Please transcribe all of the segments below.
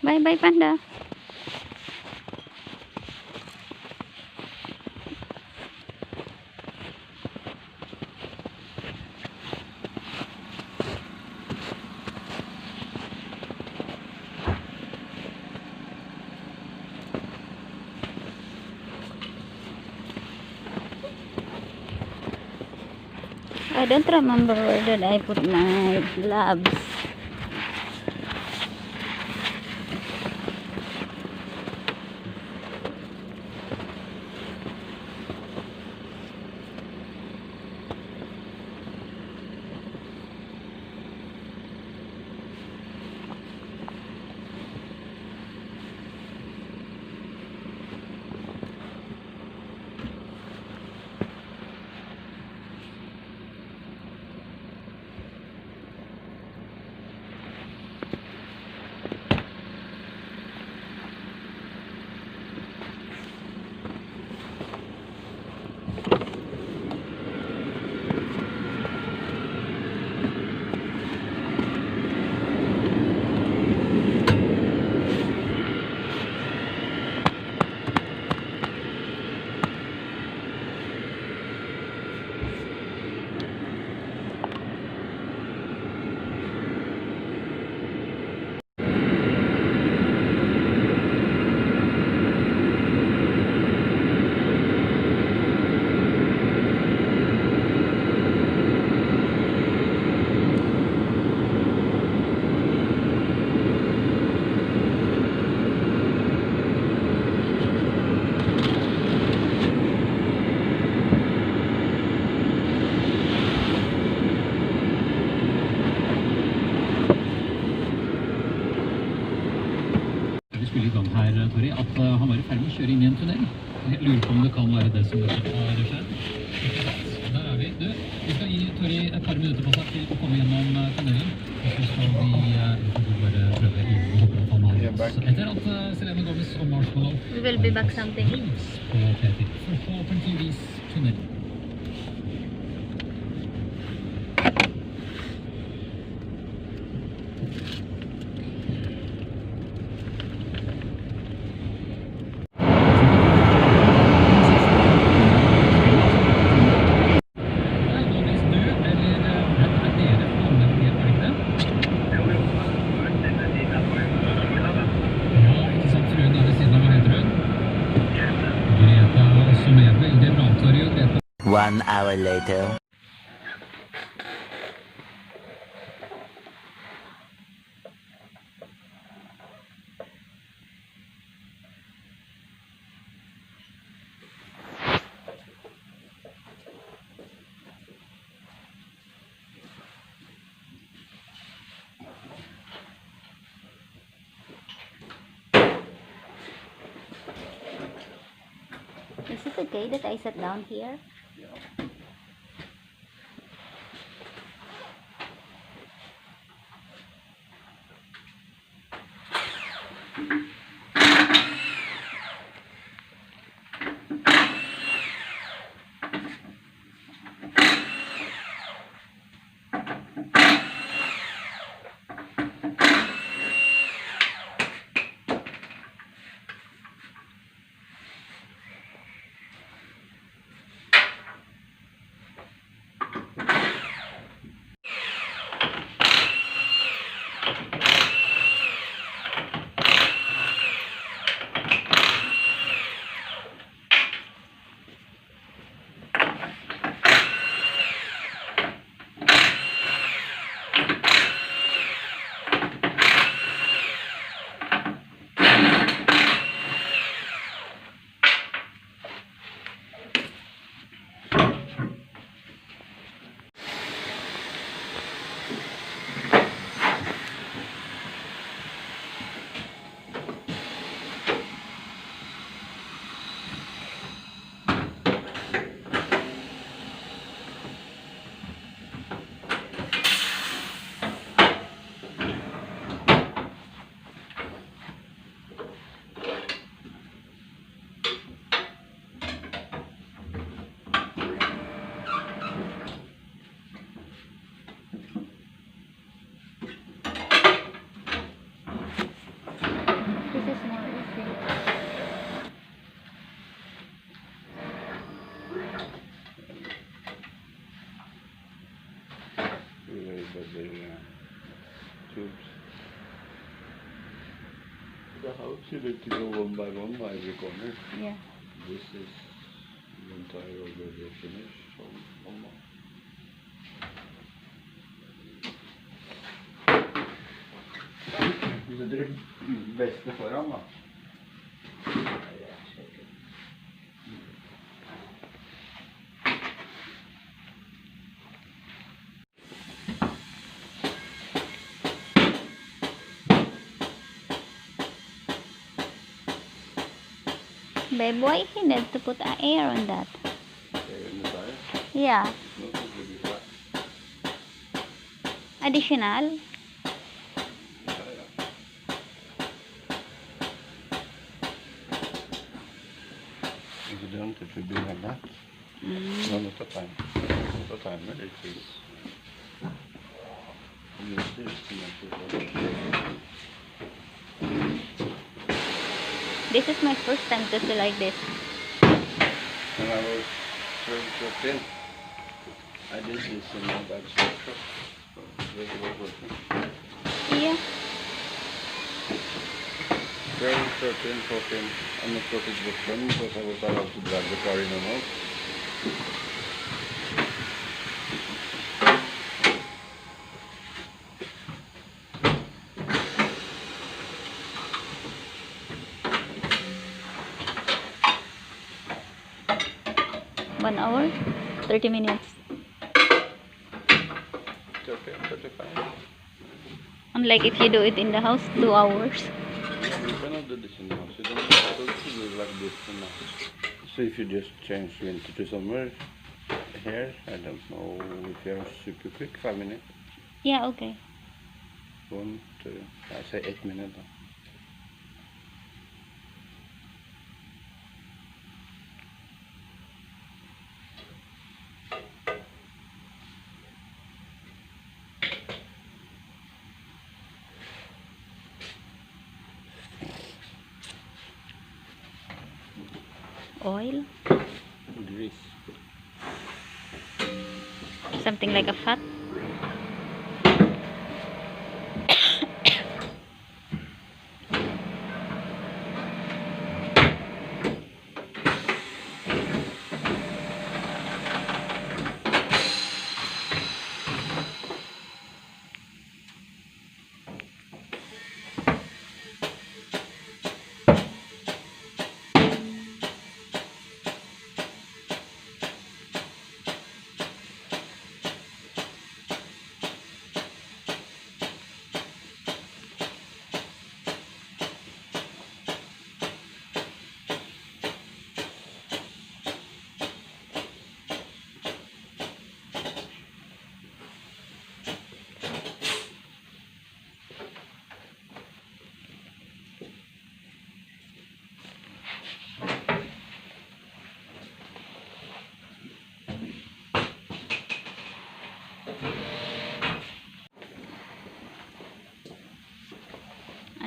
Bye bye, panda. I don't remember where did I put my gloves. Skulle i gang her, Tori, at han var i ferd med å kjøre inn i en tunnel. Jeg lurer på om det kan være det som har skjedd. Der er vi. Du, vi skal gi Tori et par minutter på seg til å komme gjennom tunnelen. Og så skal vi bare prøve inn og håpe at han har oss. Etter at Selene Gomez og Marshmallow We will be back something. på P10. Forhåpentligvis tunnel. One hour later. Is it okay that I sat down here? of the tubes. The house you need to go one by every corner. Yeah. This is the entire already finished. So one more. Så det är bästa foran då. Babe, why he need to put an air on that? Yeah. Additional? If you don't, it should be like that. No, not the time. Not the timer, it is. This is my first time to see like this. When I was 13, I did this in my dad's workshop. So it was working. Yeah. 12, 13, 14. I'm not got it with them because I was allowed to drive the car in and out. One hour, 30 minutes. 30, 35. Unlike if you do it in the house, 2 hours. You cannot do this in the house. You don't have to do it like this in the house. So if you just change winter to summer here, I don't know if you're super quick, 5 minutes. Yeah, okay. 1, 2, I say 8 minutes. Oil? Grease. Something like a fat?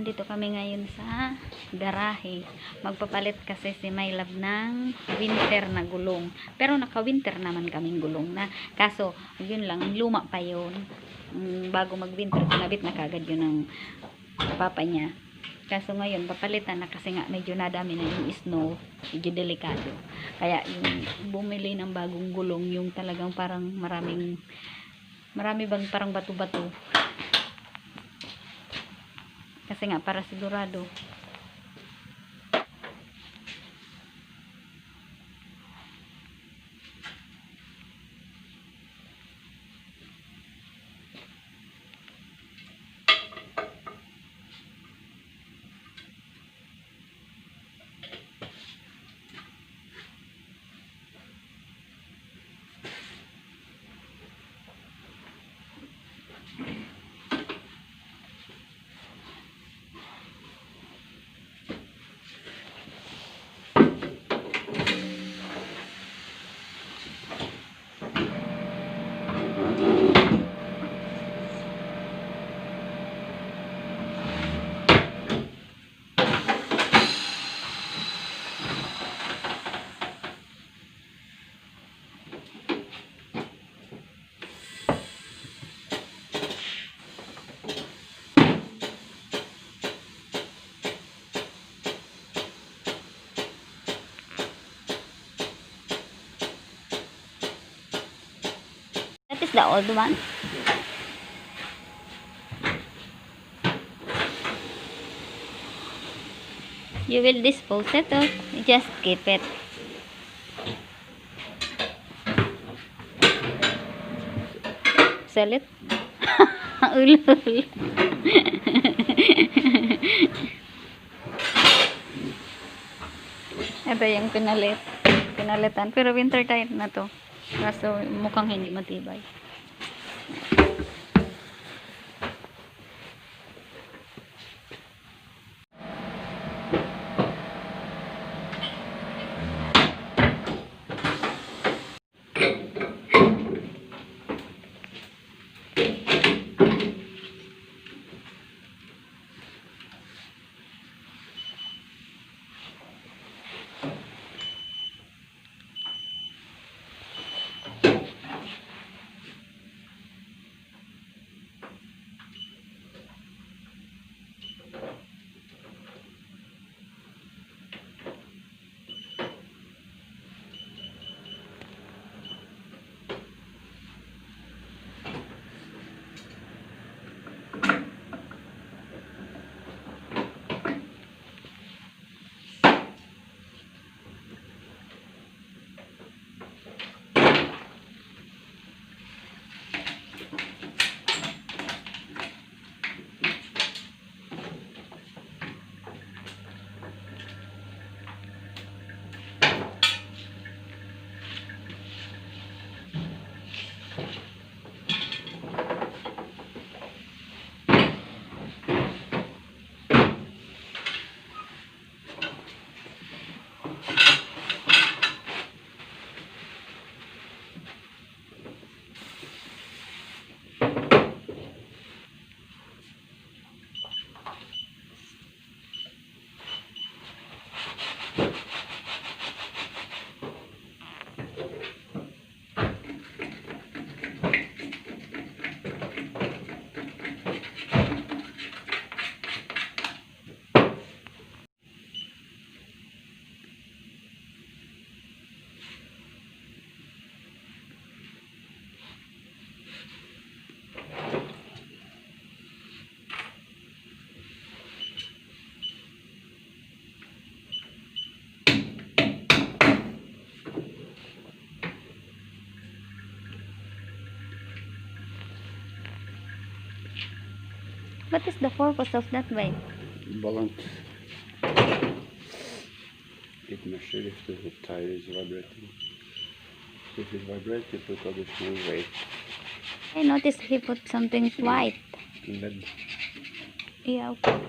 Andito kami ngayon sa garahe. Magpapalit kasi si My Love ng winter na gulong. Pero naka-winter naman kaming gulong na. Kaso, yun lang, luma pa yun. Bago mag-winter, kinabit na kagad yun ng papa niya. Kaso ngayon, papalitan na kasi nga medyo nadami na yung snow. Medyo delikado. Kaya yung bumili ng bagong gulong, yung talagang parang marami bang parang bato-bato. Kasi nga para sigurado. is the old one? You will dispose it or you just keep it? Sell it? Ulul. Ito yung pinalitan. Pero winter tire na to. Kaso mukhang hindi matibay. What is the purpose of that bike? Balance. It measures if the tire is vibrating. If it vibrates, you put additional weight. I noticed he put something white. Lead. Yeah, okay.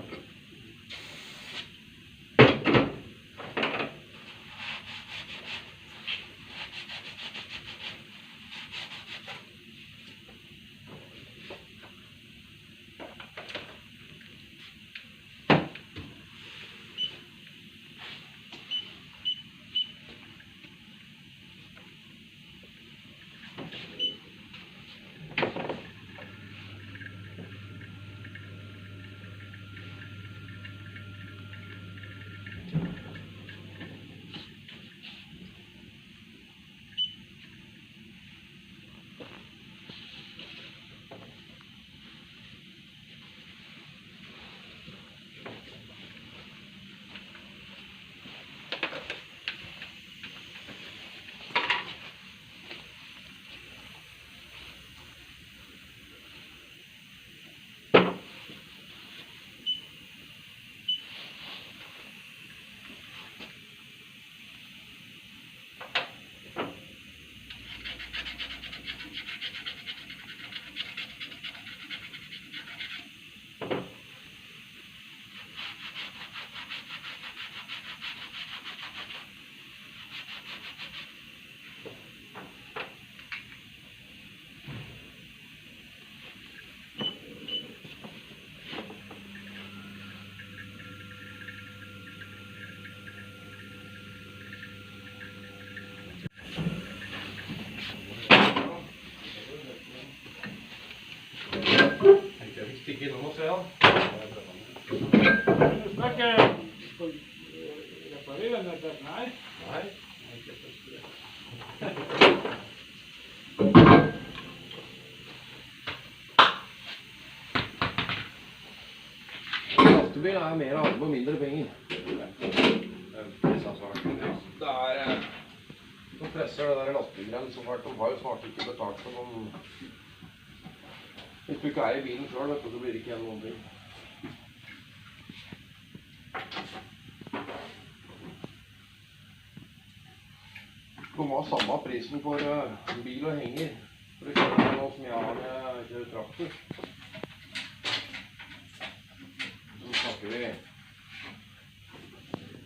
Stikker innom oss, ja. Snakker reparere dette? Nei. Nei. lastebil er mer arbeid og mindre penger. Det er som presser det der lastebilgreiene så fælt. De har jo snart ikke betalt for noen. Hvis du ikke eier bilen selv, vet du, så blir det ikke igjen noen ting. De har samme prisen for bil og henger. For det kjører noe som jeg har når jeg kjører traktor. Så snakker vi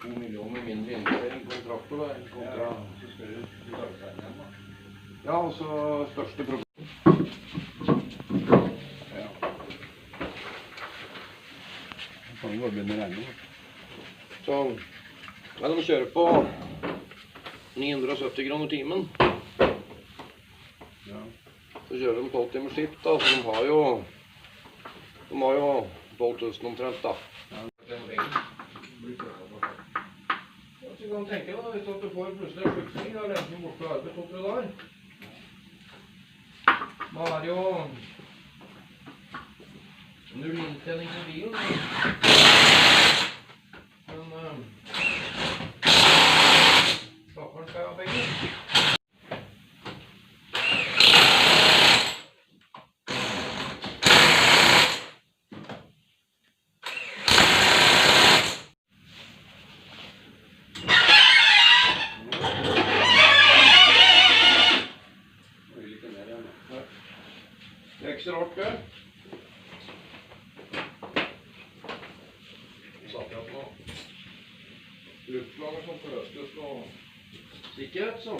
2 millioner mindre investering på en traktor da, kontra... Ja, og så største problem. Ja. Det kan jo bare begynne å regne. Så, men de kjører på 970 kroner timen. Ja. Så kjører de 12 timers skift da, så de har jo 12 000 omtrent da. Så kan du tenke deg, hvis du får plutselig en flyktning, da er det borte på arbeid 2-3 dager. Da er det jo null inntjening til bilen. Men stapperen skal ha penger. Det er ikke så rart, det. Så satt jeg på luftslager som forløstes og sikkerhet, så.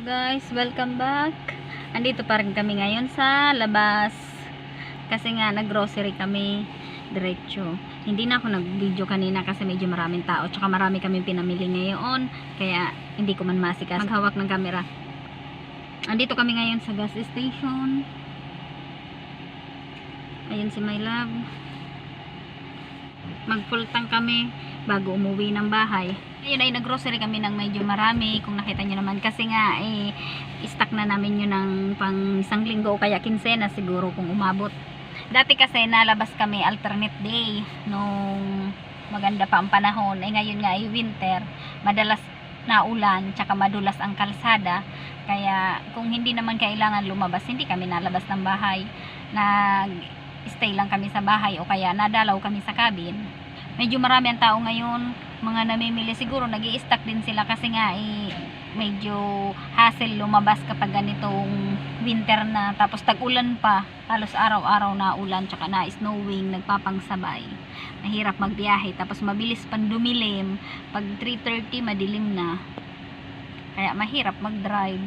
Guys, welcome back. Andito pa rin kami ngayon sa labas kasi nga nag-grocery kami diretso. Hindi na ako nag-video kanina kasi medyo maraming tao tsaka marami kami pinamili ngayon kaya hindi ko man masikas maghawak ng camera. Andito kami ngayon sa gas station. Ayun si my love. Mag-full tank kami bago umuwi ng bahay. Ayun ay nag-grocery kami ng medyo marami kung nakita nyo naman kasi nga stock na namin yun ng pang isang linggo o kaya kinsena siguro kung umabot. Dati kasi nalabas kami alternate day nung maganda pa ang panahon. Ngayon nga ay winter, madalas naulan tsaka madulas ang kalsada kaya kung hindi naman kailangan lumabas hindi kami nalabas ng bahay. Nag-stay lang kami sa bahay o kaya nadalaw kami sa cabin. Medyo marami ang tao ngayon, mga namimili siguro nag-i-stock din sila kasi nga medyo hassle lumabas kapag ganitong winter na tapos tag-ulan pa, halos araw-araw na ulan tsaka na snowing, nagpapangsabay. Mahirap magbiyahe tapos mabilis pang dumilim, pag 3:30 madilim na. Kaya mahirap mag-drive.